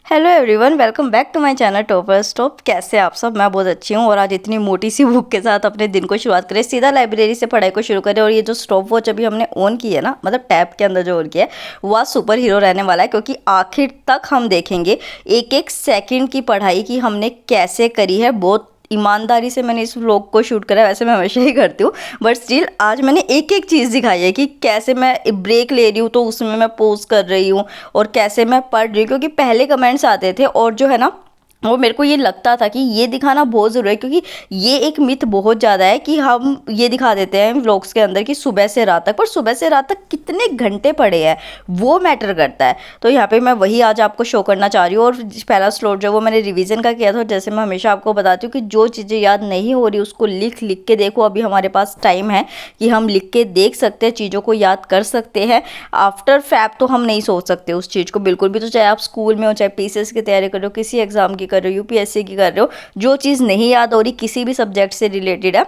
Hello everyone, welcome back to my channel topper stop. कैसे आप सब? मैं बहुत अच्छी हूँ और आज इतनी मोटी सी बुक के साथ अपने दिन को शुरुआत करें, सीधा लाइब्रेरी से पढ़ाई को शुरू करें। और ये जो स्टॉप वॉच अभी हमने ऑन की है ना, मतलब टैब के अंदर जो ऑन किया है, वह सुपर हीरो रहने वाला है, क्योंकि आखिर तक हम देखेंगे एक एक सेकंड की पढ़ाई की हमने कैसे करी है। बहुत ईमानदारी से मैंने इस व्लॉग को शूट करा है, वैसे मैं हमेशा ही करती हूँ, बट स्टिल आज मैंने एक एक चीज़ दिखाई है कि कैसे मैं ब्रेक ले रही हूँ तो उसमें मैं पोज कर रही हूँ और कैसे मैं पढ़ रही हूँ। क्योंकि पहले कमेंट्स आते थे और जो है ना, वो मेरे को ये लगता था कि ये दिखाना बहुत ज़रूरी है, क्योंकि ये एक मिथ बहुत ज़्यादा है कि हम ये दिखा देते हैं व्लॉग्स के अंदर कि सुबह से रात तक, पर सुबह से रात तक कितने घंटे पड़े हैं वो मैटर करता है। तो यहाँ पे मैं वही आज आपको शो करना चाह रही हूँ। और पहला स्लॉट जो वो मैंने रिवीजन का किया था, जैसे मैं हमेशा आपको बताती हूँ कि जो चीज़ें याद नहीं हो रही उसको लिख लिख के देखो। अभी हमारे पास टाइम है कि हम लिख के देख सकते हैं, चीज़ों को याद कर सकते हैं। आफ्टर फैप तो हम नहीं सोच सकते उस चीज़ को बिल्कुल भी। तो चाहे आप स्कूल में हो, चाहे पीसीएस की तैयारी कर रहे हो, किसी एग्जाम की कर रहे हो, यूपीएससी की कर रहे हो, जो चीज़ नहीं याद हो रही किसी भी सब्जेक्ट से रिलेटेड है,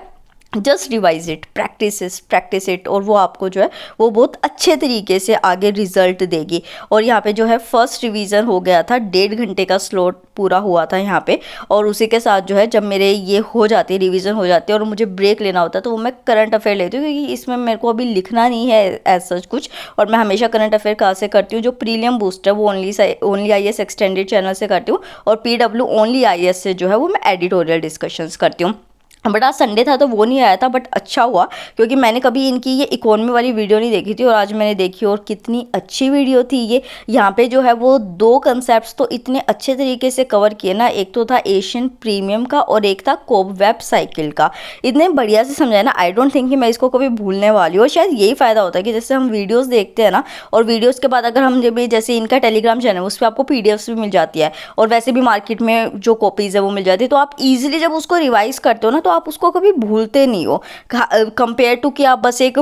just revise it, practice it, और वो आपको जो है वो बहुत अच्छे तरीके से आगे रिजल्ट देगी। और यहाँ पे जो है फर्स्ट रिवीजन हो गया था, 1.5 घंटे का स्लॉट पूरा हुआ था यहाँ पे। और उसी के साथ जो है जब मेरे ये हो जाती है, रिवीजन हो जाती है और मुझे ब्रेक लेना होता है, तो वो मैं करंट अफेयर लेती हूँ, क्योंकि इसमें मेरे को अभी लिखना नहीं है एज सच कुछ। और मैं हमेशा करंट अफेयर कहाँ से करती हूँ, जो प्रीलियम बूस्ट है वो ओनली आईएएस एक्सटेंडेड चैनल से करती हूँ, और पीडब्ल्यू ओनली आईएएस से जो है वो मैं एडिटोरियल डिस्कशंस करती हूँ। बट आज संडे था तो वो नहीं आया था, बट अच्छा हुआ, क्योंकि मैंने कभी इनकी ये इकोनॉमी वाली वीडियो नहीं देखी थी और आज मैंने देखी और कितनी अच्छी वीडियो थी ये। यहाँ पे जो है वो 2 कंसेप्ट्स तो इतने अच्छे तरीके से कवर किए ना, एक तो था एशियन प्रीमियम का और एक था कोबवेब साइकिल का। इतने बढ़िया से समझाया ना, आई डोंट थिंक कि मैं इसको कभी भूलने वाली हूँ। और शायद यही फ़ायदा होता है कि जैसे हम वीडियोस देखते हैं ना, और वीडियोस के बाद अगर हम जब जैसे इनका टेलीग्राम चैनल उस पर आपको पीडीएफ्स भी मिल जाती है, और वैसे भी मार्केट में जो कॉपीज़ है वो मिल जाती है, तो आप ईजिली जब उसको रिवाइज करते हो ना तो आप उसको कभी भूलते नहीं हो, कंपेयर टू कि आप बस एक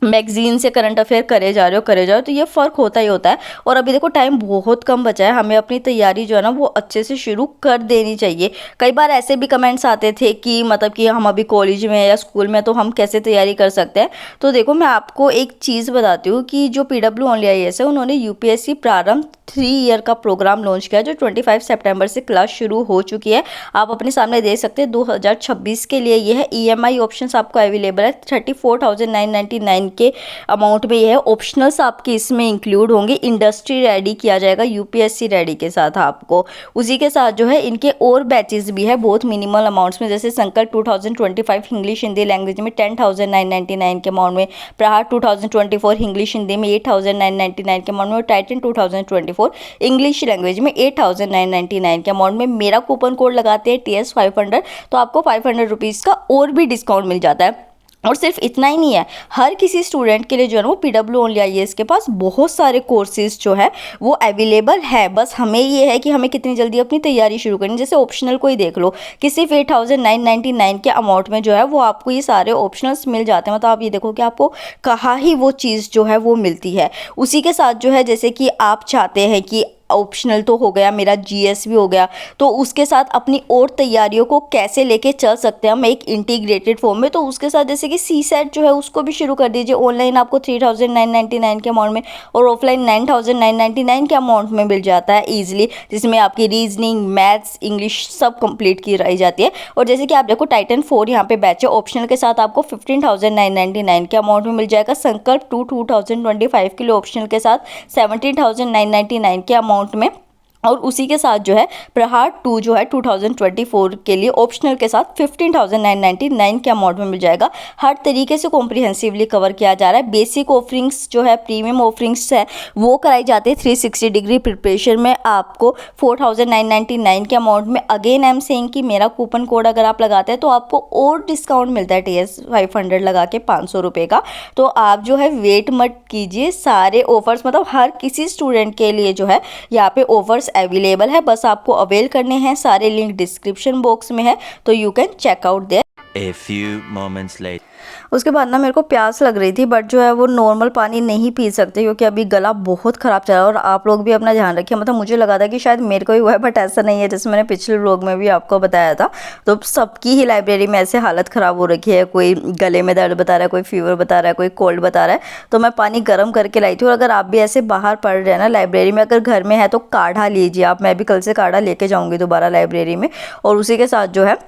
मैगजीन से करंट अफेयर करे जा रहे हो, तो ये फ़र्क होता ही होता है। और अभी देखो टाइम बहुत कम बचा है, हमें अपनी तैयारी जो है ना वो अच्छे से शुरू कर देनी चाहिए। कई बार ऐसे भी कमेंट्स आते थे कि मतलब कि हम अभी कॉलेज में या स्कूल में, तो हम कैसे तैयारी कर सकते हैं। तो देखो मैं आपको एक चीज़ बताती हूँ कि जो पीडब्ल्यू ओनली आईएएस है, उन्होंने यूपीएससी प्रारंभ 3 ईयर का प्रोग्राम लॉन्च किया, जो 25 सितंबर से क्लास शुरू हो चुकी है। आप अपने सामने देख सकते हैं 2026 के लिए ये है। ईएमआई ऑप्शंस आपको अवेलेबल है, 34,999 के अमाउंट में ये है। ऑप्शनल्स आपके इसमें इंक्लूड होंगे। इंडस्ट्री रेडी किया जाएगा यूपीएससी रेडी के साथ आपको। उसी के साथ जो है इनके और बैचेस भी है बहुत मिनिमल अमाउंट्स में, जैसे संकल्प 2025 इंग्लिश हिंदी लैंग्वेज में 10,999 के अमाउंट में, प्रहार 2024 इंग्लिश हिंदी में 8,999 के अमाउंट में, और टाइटन 2024 इंग्लिश लैंग्वेज में 8,999 के अमाउंट में। मेरा कूपन कोड लगाते हैं TS500, तो आपको 500 रुपीज़ का और भी डिस्काउंट मिल जाता है। और सिर्फ इतना ही नहीं है, हर किसी स्टूडेंट के लिए जो है ना वो पीडब्ल्यू ओनली आईएएस के पास बहुत सारे कोर्सेज जो है वो अवेलेबल है। बस हमें ये है कि हमें कितनी जल्दी अपनी तैयारी शुरू करनी। जैसे ऑप्शनल को ही देख लो कि सिर्फ 8,999 के अमाउंट में जो है वो आपको ये सारे ऑप्शनल्स मिल जाते हैं। मतलब आप ये देखो कि आपको कहाँ ही वो चीज़ जो है वो मिलती है। उसी के साथ जो है जैसे कि आप चाहते हैं कि ऑप्शनल तो हो गया, मेरा जीएस भी हो गया, तो उसके साथ अपनी और तैयारियों को कैसे लेके चल सकते हैं हम एक इंटीग्रेटेड फॉर्म में। तो उसके साथ जैसे कि सीसेट जो है उसको भी शुरू कर दीजिए। ऑनलाइन आपको 3,999 के अमाउंट में और ऑफलाइन 9,999 के अमाउंट में मिल जाता है ईजिली, जिसमें आपकी रीजनिंग, मैथ्स, इंग्लिश सब कंप्लीट की रही जाती है। और जैसे कि आप देखो टाइटन 4 यहाँ पे बैच है, ऑप्शनल के साथ आपको 15,999 के अमाउंट में मिल जाएगा। संकल्प 2025 के लिए ऑप्शनल के साथ 17,999 के अमाउंट में। और उसी के साथ जो है प्रहार 2 जो है 2024 के लिए ऑप्शनल के साथ 15,999 के अमाउंट में मिल जाएगा। हर तरीके से कॉम्प्रिहेंसिवली कवर किया जा रहा है। बेसिक ऑफरिंग्स जो है, प्रीमियम ऑफरिंग्स है, वो कराई जाती है 360 डिग्री प्रिपरेशन में आपको 4,999 के अमाउंट में। अगेन आई एम सेइंग कि मेरा कूपन कोड अगर आप लगाते हैं तो आपको और डिस्काउंट मिलता है TS500 लगा के 500 रुपये का। तो आप जो है वेट मत कीजिए, सारे ऑफर्स मतलब हर किसी स्टूडेंट के लिए जो है यहाँ पे ऑफर्स अवेलेबल है। बस आपको अवेल करने हैं। सारे लिंक डिस्क्रिप्शन बॉक्स में है, तो you can check out there. A few moments later. उसके बाद ना मेरे को प्यास लग रही थी, बट जो है वो नॉर्मल पानी नहीं पी सकते क्योंकि अभी गला बहुत ख़राब चल रहा है। और आप लोग भी अपना ध्यान रखिए, मतलब मुझे लगा था कि शायद मेरे को ही हुआ है, बट ऐसा नहीं है। जैसे मैंने पिछले व्लॉग में भी आपको बताया था, तो सबकी ही लाइब्रेरी में ऐसे हालत ख़राब हो रखी है। कोई गले में दर्द बता रहा है, कोई फीवर बता रहा है, कोई कोल्ड बता रहा है। तो मैं पानी गर्म करके लाई थी। और अगर आप भी ऐसे बाहर पढ़ रहे हैं ना लाइब्रेरी में, अगर घर में है तो काढ़ा लीजिए आप। मैं भी कल से काढ़ा लेके जाऊँगी दोबारा लाइब्रेरी में, और उसी के साथ जो है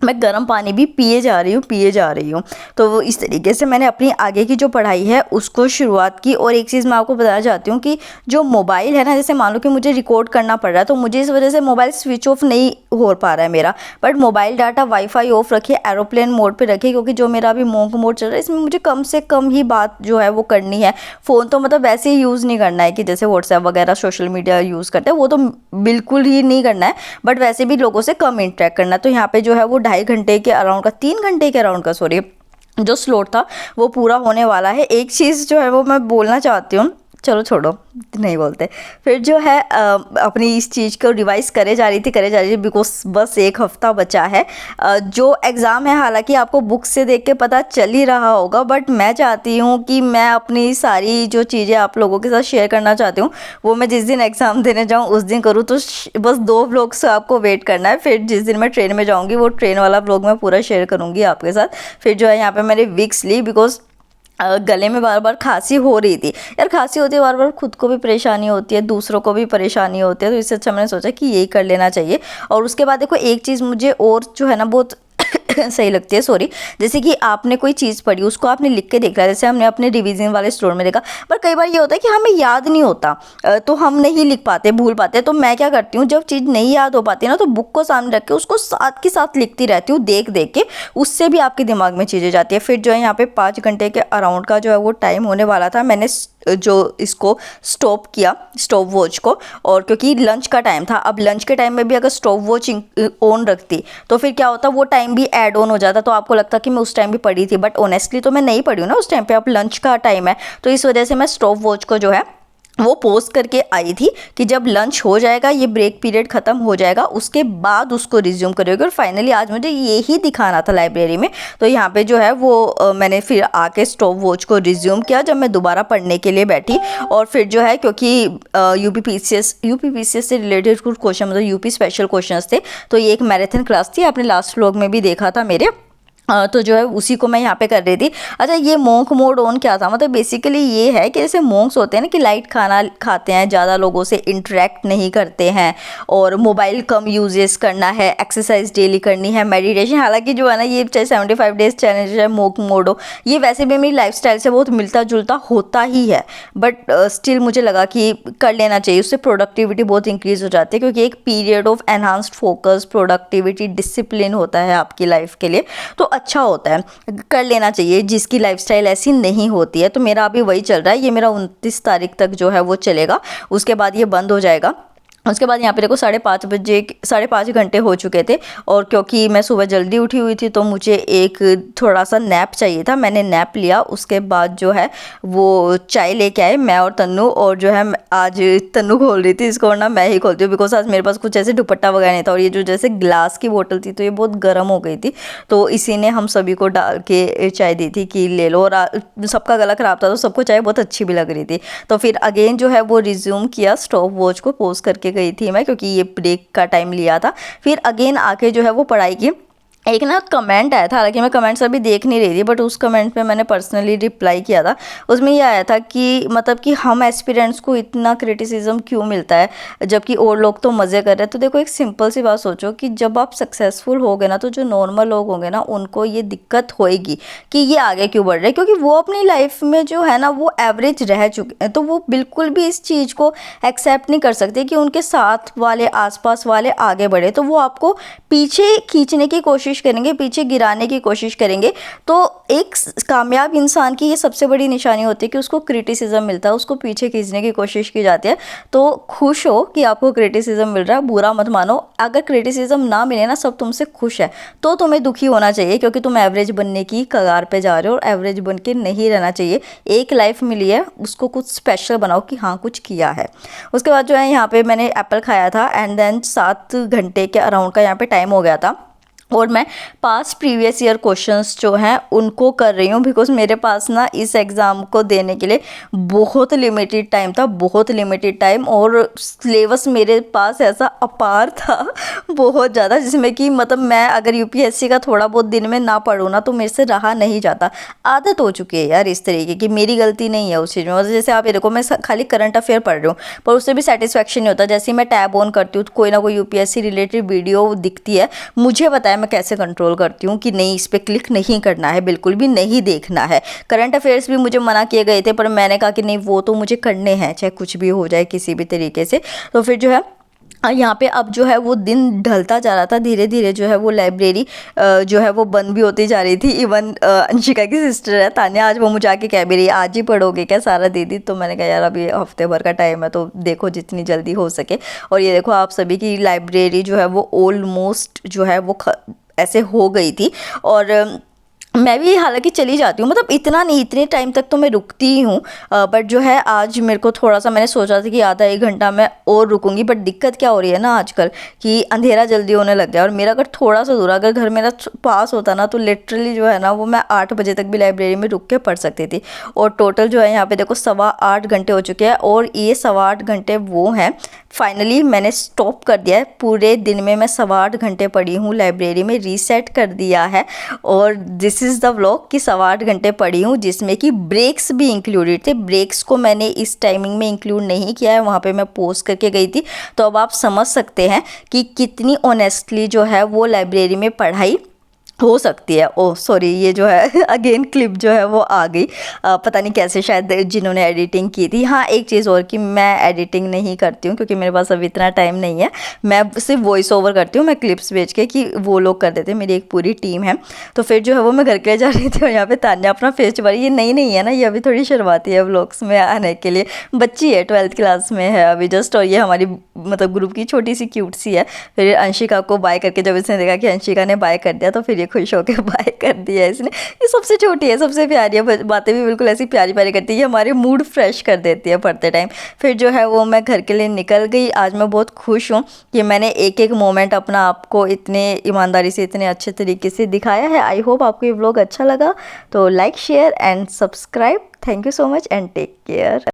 मैं गर्म पानी भी पिए जा रही हूँ। तो वो इस तरीके से मैंने अपनी आगे की जो पढ़ाई है उसको शुरुआत की। और एक चीज़ मैं आपको बताना चाहती हूँ कि जो मोबाइल है ना, जैसे मान लो कि मुझे रिकॉर्ड करना पड़ रहा है, तो मुझे इस वजह से मोबाइल स्विच ऑफ नहीं हो पा रहा है मेरा। But mobile data wifi of रखिए, एरोप्लेन मोड पे रखिए, क्योंकि जो मेरा अभी मोंक मोड चल रहा है इसमें मुझे कम से कम ही बात जो है वो करनी है। फ़ोन तो मतलब वैसे ही यूज़ नहीं करना है कि जैसे व्हाट्सएप वगैरह सोशल मीडिया यूज़ करते हैं, वो तो बिल्कुल ही नहीं करना है। बट वैसे भी लोगों से कम इंटरेक्ट करना है। तो यहाँ पे जो है वो 2.5 घंटे के अराउंड का 3 घंटे के अराउंड का सॉरी जो स्लॉट था वो पूरा होने वाला है। एक चीज़ जो है वो मैं बोलना चाहती हूँ, चलो छोड़ो नहीं बोलते। फिर जो है अपनी इस चीज़ को रिवाइज़ करे जा रही थी बिकॉज बस 1 हफ्ता बचा है। जो एग्ज़ाम है, हालांकि आपको बुक से देख के पता चल ही रहा होगा, बट मैं चाहती हूँ कि मैं अपनी सारी जो चीज़ें आप लोगों के साथ शेयर करना चाहती हूँ वो मैं जिस दिन एग्ज़ाम देने जाऊँ उस दिन करूँ। तो बस 2 व्लॉग से आपको वेट करना है। फिर जिस दिन मैं ट्रेन में जाऊँगी वो ट्रेन वाला व्लॉग मैं पूरा शेयर करूँगी आपके साथ। फिर जो है यहाँ पर मैंने विक्स ली, बिकॉज गले में बार बार खांसी हो रही थी। यार खांसी होती है बार बार, खुद को भी परेशानी होती है, दूसरों को भी परेशानी होती है, तो इससे अच्छा मैंने सोचा कि यही कर लेना चाहिए। और उसके बाद देखो एक चीज़ मुझे और जो है ना बहुत सही लगती है, सॉरी, जैसे कि आपने कोई चीज़ पढ़ी उसको आपने लिख के देखा, जैसे हमने अपने रिवीजन वाले स्टोर में देखा, पर कई बार ये होता है कि हमें याद नहीं होता, तो हम नहीं लिख पाते, भूल पाते। तो मैं क्या करती हूँ, जब चीज़ नहीं याद हो पाती है ना, तो बुक को सामने रख के उसको साथ के साथ लिखती रहती हूँ, देख देख के। उससे भी आपके दिमाग में चीज़ें जाती है। फिर जो है यहाँ पे 5 घंटे के अराउंड का जो है वो टाइम होने वाला था। मैंने जो इसको स्टॉप किया, स्टॉप वॉच को, और क्योंकि लंच का टाइम था। अब लंच के टाइम में भी अगर स्टॉप वॉच ऑन रखती तो फिर क्या होता, वो टाइम भी ऐड ऑन हो जाता, तो आपको लगता कि मैं उस टाइम भी पढ़ी थी। बट ऑनेस्टली तो मैं नहीं पढ़ी हूँ ना उस टाइम पे, अब लंच का टाइम है। तो इस वजह से मैं स्टॉप वॉच को जो है वो पोस्ट करके आई थी कि जब लंच हो जाएगा, ये ब्रेक पीरियड ख़त्म हो जाएगा, उसके बाद उसको रिज्यूम करोगे। और फाइनली आज मुझे यही दिखाना था लाइब्रेरी में। तो यहाँ पे जो है वो मैंने फिर आके स्टॉप वॉच को रिज्यूम किया जब मैं दोबारा पढ़ने के लिए बैठी। और फिर जो है क्योंकि यूपी पीसीएस से रिलेटेड कुछ क्वेश्चन, मतलब यूपी स्पेशल क्वेश्चन थे, तो ये एक मैराथन क्लास थी, आपने लास्ट व्लॉग में भी देखा था मेरे। तो जो है उसी को मैं यहाँ पे कर रही थी। अच्छा, ये मोंक मोड ऑन क्या था, मतलब बेसिकली ये है कि जैसे मोंक्स होते हैं ना कि लाइट खाना खाते हैं, ज़्यादा लोगों से इंटरेक्ट नहीं करते हैं, और मोबाइल कम यूजेस करना है, एक्सरसाइज डेली करनी है, मेडिटेशन। हालांकि जो है ना ये चाहे 75 डेज चैलेंज है, मोंक मोड हो, ये वैसे भी मेरी लाइफस्टाइल से बहुत मिलता जुलता होता ही है, बट स्टिल मुझे लगा कि कर लेना चाहिए। उससे प्रोडक्टिविटी बहुत इंक्रीज़ हो जाती है, क्योंकि एक period of enhanced focus, productivity, discipline होता है आपकी लाइफ के लिए, तो अच्छा होता है, कर लेना चाहिए जिसकी लाइफस्टाइल ऐसी नहीं होती है। तो मेरा अभी वही चल रहा है, ये मेरा 29 तारीख तक जो है वो चलेगा, उसके बाद ये बंद हो जाएगा। उसके बाद यहाँ पे देखो 5:30 घंटे हो चुके थे, और क्योंकि मैं सुबह जल्दी उठी हुई थी तो मुझे एक थोड़ा सा नैप चाहिए था, मैंने नैप लिया। उसके बाद जो है वो चाय लेके आए मैं और तन्नू, और जो है आज तन्नू खोल रही थी इसको, वरना मैं ही खोलती हूँ, बिकॉज आज मेरे पास कुछ ऐसे दुपट्टा वगैरह नहीं था। और ये जो जैसे ग्लास की बोतल थी तो ये बहुत गर्म हो गई थी, तो इसी ने हम सभी को डाल के चाय दी थी कि ले लो। और सबका गला ख़राब था तो सबको चाय बहुत अच्छी भी लग रही थी। तो फिर अगेन जो है वो रिज्यूम किया, स्टॉप वॉच को पोज करके गई थी मैं, क्योंकि ये ब्रेक का टाइम लिया था। फिर अगेन आके जो है वो पढ़ाई की। एक ना कमेंट आया था, हालांकि मैं कमेंट्स अभी देख नहीं रही थी, बट उस कमेंट पे मैंने पर्सनली रिप्लाई किया था। उसमें ये आया था कि मतलब कि हम एस्पिरेंट्स को इतना क्रिटिसिज्म क्यों मिलता है जबकि और लोग तो मज़े कर रहे हैं। तो देखो एक सिंपल सी बात सोचो कि जब आप सक्सेसफुल होगे ना, तो जो नॉर्मल लोग होंगे ना उनको ये दिक्कत होएगी कि ये आगे क्यों बढ़ रहे हैं, क्योंकि वो अपनी लाइफ में जो है ना वो एवरेज रह चुके हैं। तो वो बिल्कुल भी इस चीज़ को एक्सेप्ट नहीं कर सकते कि उनके साथ वाले, आसपास वाले आगे बढ़े। तो वो आपको पीछे खींचने की कोशिश करेंगे, पीछे गिराने की कोशिश करेंगे। तो एक कामयाब इंसान की ये सबसे बड़ी निशानी होती है कि उसको क्रिटिसिज्म मिलता है, उसको पीछे खींचने की कोशिश की जाती है। तो खुश हो कि आपको क्रिटिसिज्म मिल रहा है, बुरा मत मानो। अगर क्रिटिसिज्म ना मिले ना, सब तुमसे खुश है, तो तुम्हें दुखी होना चाहिए, क्योंकि तुम एवरेज बनने की कगार पे जा रहे हो, और एवरेज बन के नहीं रहना चाहिए। एक लाइफ मिली है, उसको कुछ स्पेशल बनाओ कि हाँ कुछ किया है। उसके बाद जो है यहाँ पे मैंने एप्पल खाया था, एंड देन 7 घंटे के अराउंड का यहाँ पे टाइम हो गया था। और मैं पास्ट प्रीवियस ईयर क्वेश्चंस जो हैं उनको कर रही हूँ, बिकॉज मेरे पास ना इस एग्ज़ाम को देने के लिए बहुत लिमिटेड टाइम था, बहुत लिमिटेड टाइम, और सिलेबस मेरे पास ऐसा अपार था बहुत ज़्यादा, जिसमें कि मतलब मैं अगर यूपीएससी का थोड़ा बहुत दिन में ना पढूँ ना तो मेरे से रहा नहीं जाता। आदत हो चुकी है यार इस तरीके की, मेरी गलती नहीं है उस चीज़ में। मतलब जैसे आप ये देखो, मैं खाली करंट अफेयर पढ़ रही हूँ पर उससे भी सेटिस्फेक्शन नहीं होता। जैसे ही मैं टैब ऑन करती हूँ तो कोई ना कोई यूपीएससी रिलेटेड वीडियो दिखती है, मुझे पता है मैं कैसे कंट्रोल करती हूँ कि नहीं, इस पर क्लिक नहीं करना है, बिल्कुल भी नहीं देखना है। करंट अफेयर्स भी मुझे मना किए गए थे, पर मैंने कहा कि नहीं, वो तो मुझे करने हैं चाहे कुछ भी हो जाए किसी भी तरीके से। तो फिर जो है यहाँ पे अब जो है वो दिन ढलता जा रहा था, धीरे धीरे जो है वो लाइब्रेरी जो है वो बंद भी होती जा रही थी। इवन अंशिका की सिस्टर है तान्या, आज वो मुझे आके कह भी रही है आज ही पढ़ोगे क्या सारा दीदी। तो मैंने कहा यार अभी हफ्ते भर का टाइम है, तो देखो जितनी जल्दी हो सके। और ये देखो आप सभी की लाइब्रेरी जो है वो ऑलमोस्ट जो है वो ऐसे हो गई थी। और मैं भी हालांकि चली जाती हूँ, मतलब इतना नहीं, इतने टाइम तक तो मैं रुकती ही हूँ। बट जो है आज मेरे को थोड़ा सा, मैंने सोचा था कि आधा एक घंटा मैं और रुकूंगी, बट दिक्कत क्या हो रही है ना आजकल कि अंधेरा जल्दी होने लग गया। और मेरा घर थोड़ा सा दूर, अगर घर मेरा पास होता ना तो लिटरली जो है ना वो मैं 8 बजे तक भी लाइब्रेरी में रुक के पढ़ सकती थी। और टोटल जो है यहाँ पे देखो 8.25 घंटे हो चुके हैं, और ये 8.25 घंटे वो हैं। फाइनली मैंने स्टॉप कर दिया है, पूरे दिन में मैं 8.25 घंटे पढ़ी हूँ लाइब्रेरी में, रीसेट कर दिया है। और दिस इज़ द व्लॉग कि 8.25 घंटे पढ़ी हूँ, जिसमें कि ब्रेक्स भी इंक्लूडेड थे। ब्रेक्स को मैंने इस टाइमिंग में इंक्लूड नहीं किया है, वहाँ पे मैं पोस्ट करके गई थी। तो अब आप समझ सकते हैं कि कितनी ऑनेस्टली जो है वो लाइब्रेरी में पढ़ाई हो सकती है। ओह सॉरी, ये जो है अगेन क्लिप जो है वो आ गई, पता नहीं कैसे, शायद जिन्होंने एडिटिंग की थी। हाँ एक चीज़ और कि मैं एडिटिंग नहीं करती हूँ क्योंकि मेरे पास अभी इतना टाइम नहीं है, मैं सिर्फ वॉइस ओवर करती हूँ, मैं क्लिप्स भेज के कि वो लोग कर देते हैं, मेरी एक पूरी टीम है। तो फिर जो है वो मैं घर के जा रही थी और यहाँ पे तान्या अपना फेस छुपा रही है। ये नहीं है ना, ये अभी थोड़ी शर्माती है व्लॉग्स में आने के लिए, बच्ची है 12th क्लास में है अभी जस्ट। और ये हमारी मतलब ग्रुप की छोटी सी क्यूट सी है। फिर अंशिका को बाय करके जब इसने देखा कि अंशिका ने बाय कर दिया तो फिर ये खुश होकर बाय कर दिया इसने। ये सबसे छोटी है, सबसे प्यारी है, बातें भी बिल्कुल ऐसी प्यारी प्यारी करती है, ये हमारे मूड फ्रेश कर देती है पढ़ते टाइम। फिर जो है वो मैं घर के लिए निकल गई। आज मैं बहुत खुश हूँ कि मैंने एक एक मोमेंट अपना आपको इतने ईमानदारी से, इतने अच्छे तरीके से दिखाया है। आई होप आपको ये व्लॉग अच्छा लगा, तो like share and subscribe. Thank you so much and take care.